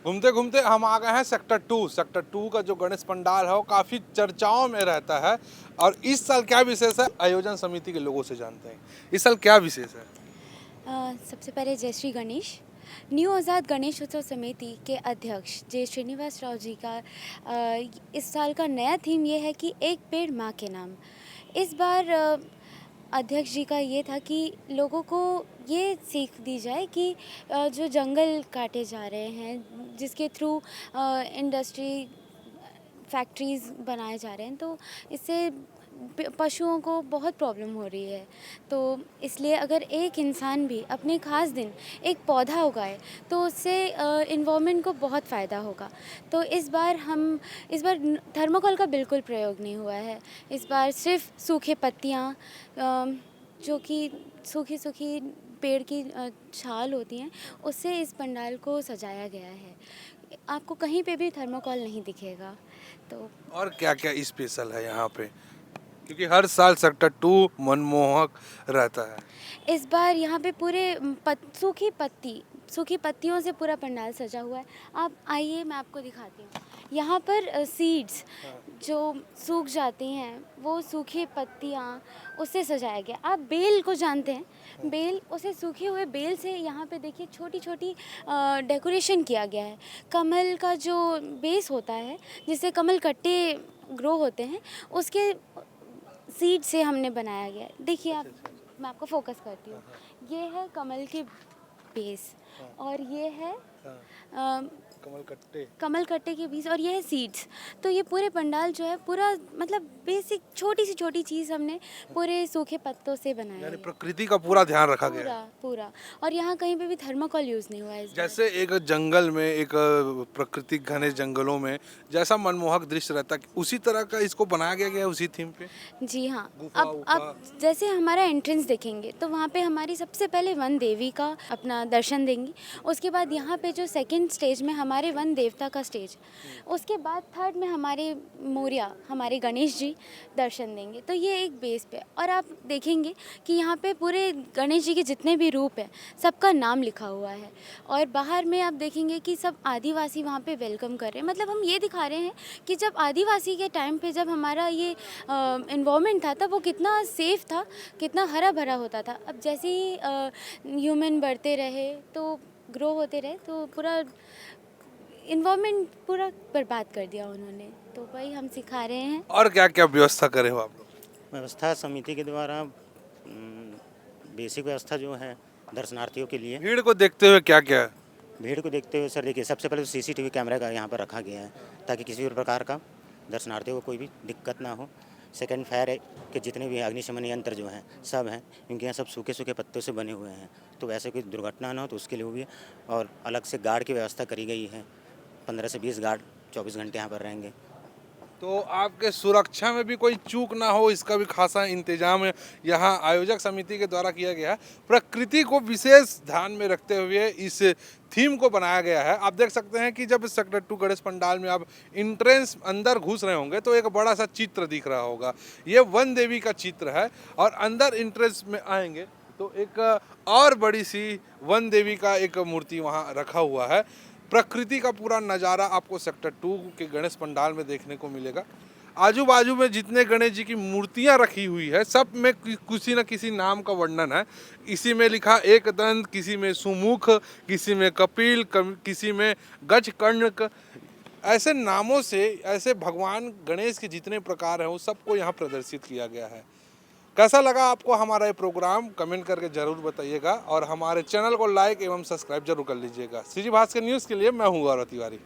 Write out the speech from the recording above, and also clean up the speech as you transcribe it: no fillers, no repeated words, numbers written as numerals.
घूमते घूमते हम आ गए हैं सेक्टर 2 का जो गणेश पंडाल है वो काफ़ी चर्चाओं में रहता है। और इस साल क्या विशेष है, आयोजन समिति के लोगों से जानते हैं इस साल क्या विशेष है। सबसे पहले जय श्री गणेश। न्यू आज़ाद गणेश उत्सव समिति के अध्यक्ष जय श्रीनिवास राव जी का इस साल का नया थीम ये है कि एक पेड़ माँ के नाम। इस बार अध्यक्ष जी का ये था कि लोगों को ये सीख दी जाए कि जो जंगल काटे जा रहे हैं, जिसके थ्रू इंडस्ट्री फैक्ट्रीज़ बनाए जा रहे हैं, तो इससे पशुओं को बहुत प्रॉब्लम हो रही है। तो इसलिए अगर एक इंसान भी अपने ख़ास दिन एक पौधा उगाए तो उससे इन्वायरमेंट को बहुत फ़ायदा होगा। तो इस बार थर्मोकोल का बिल्कुल प्रयोग नहीं हुआ है। इस बार सिर्फ सूखे पत्तियाँ, जो कि सूखी पेड़ की छाल होती हैं, उससे इस पंडाल को सजाया गया है। आपको कहीं पे भी थर्मोकोल नहीं दिखेगा। तो और क्या क्या स्पेशल है यहाँ पे, क्योंकि हर साल सेक्टर 2 मनमोहक रहता है। इस बार यहाँ पे पूरे सूखी पत्तियों से पूरा पंडाल सजा हुआ है। आप आइए, मैं आपको दिखाती हूँ। यहाँ पर सीड्स जो सूख जाती हैं, वो सूखी पत्तियाँ, उससे सजाया गया। आप बेल को जानते हैं, बेल, उसे सूखे हुए बेल से यहाँ पे देखिए छोटी छोटी डेकोरेशन किया गया है। कमल का जो बेस होता है, जिससे कमल कट्टे ग्रो होते हैं, उसके सीड से हमने बनाया गया है। देखिए आप, मैं आपको फोकस करती हूँ। ये है कमल के बेस, और ये है कमल कट्टे के बीज, और ये है सीड्स। तो ये पूरे पंडाल जो है पूरा, मतलब बेसिक छोटी से छोटी चीज़ हमने पूरे सूखे पत्तों से बनाया यानी है। प्रकृति का पूरा ध्यान रखा गया है। पूरा। और यहाँ कहीं पे भी थर्माकोल यूज़ नहीं हुआ है इस बार। जैसे एक जंगल में, एक प्राकृतिक घने जंगलों में जैसा मनमोहक दृश्य रहता है, उसी तरह का इसको बनाया गया है उसी थीम पे। जी हाँ। गुफा अब जैसे हमारा एंट्रेंस देखेंगे तो वहाँ पे हमारी सबसे पहले वन देवी का अपना दर्शन देंगी। उसके बाद यहाँ पे जो सेकंड स्टेज में हमारे वन देवता का स्टेज, उसके बाद थर्ड में हमारे मोरिया, हमारे गणेश जी दर्शन देंगे। तो ये एक बेस पे, और आप देखेंगे कि यहाँ पे पूरे गणेश जी के जितने भी रूप हैं, सबका नाम लिखा हुआ है। और बाहर में आप देखेंगे कि सब आदिवासी वहाँ पे वेलकम कर रहे हैं। मतलब हम ये दिखा रहे हैं कि जब आदिवासी के टाइम पे जब हमारा ये इन्वायरमेंट था, तब वो कितना सेफ था, कितना हरा भरा होता था। अब जैसे ही ह्यूमन बढ़ते रहे, तो ग्रो होते रहे, तो पूरा इन्वायरमेंट पूरा बर्बाद कर दिया उन्होंने। तो वही हम सिखा रहे हैं। और क्या क्या व्यवस्था करे हो आप लोग। व्यवस्था समिति के द्वारा बेसिक व्यवस्था जो है दर्शनार्थियों के लिए, भीड़ को देखते हुए क्या क्या है। भीड़ को देखते हुए सर देखिए, सबसे पहले तो सीसीटीवी कैमरा का यहाँ पर रखा गया है, ताकि किसी भी प्रकार का दर्शनार्थियों को कोई भी दिक्कत ना हो। सेकंड, फायर के जितने भी अग्निशमन यंत्र जो हैं सब हैं, क्योंकि यहाँ सब सूखे सूखे पत्तों से बने हुए हैं, तो वैसे कोई दुर्घटना ना हो तो उसके लिए भी। और अलग से गार्ड की व्यवस्था करी गई है, 15 से 20 गार्ड 24 घंटे यहाँ पर रहेंगे। तो आपके सुरक्षा में भी कोई चूक ना हो, इसका भी खासा इंतजाम यहाँ आयोजक समिति के द्वारा किया गया है। प्रकृति को विशेष ध्यान में रखते हुए इस थीम को बनाया गया है। आप देख सकते हैं कि जब सेक्टर 2 गणेश पंडाल में आप इंट्रेंस अंदर घुस रहे होंगे तो एक बड़ा सा चित्र दिख रहा होगा। ये वन देवी का चित्र है, और अंदर इंट्रेंस में आएंगे तो एक और बड़ी सी वन देवी का एक मूर्ति वहाँ रखा हुआ है। प्रकृति का पूरा नज़ारा आपको सेक्टर 2 के गणेश पंडाल में देखने को मिलेगा। आजू बाजू में जितने गणेश जी की मूर्तियां रखी हुई है, सब में किसी न किसी नाम का वर्णन है। इसी में लिखा एक दंत, किसी में सुमुख, किसी में कपिल, किसी में गजकर्णक। ऐसे नामों से ऐसे भगवान गणेश के जितने प्रकार हैं वो सबको यहाँ प्रदर्शित किया गया है। कैसा लगा आपको हमारा ये प्रोग्राम, कमेंट करके ज़रूर बताइएगा, और हमारे चैनल को लाइक एवं सब्सक्राइब जरूर कर लीजिएगा। सीजी भास्कर न्यूज़ के लिए मैं हूँ गौरव तिवारी।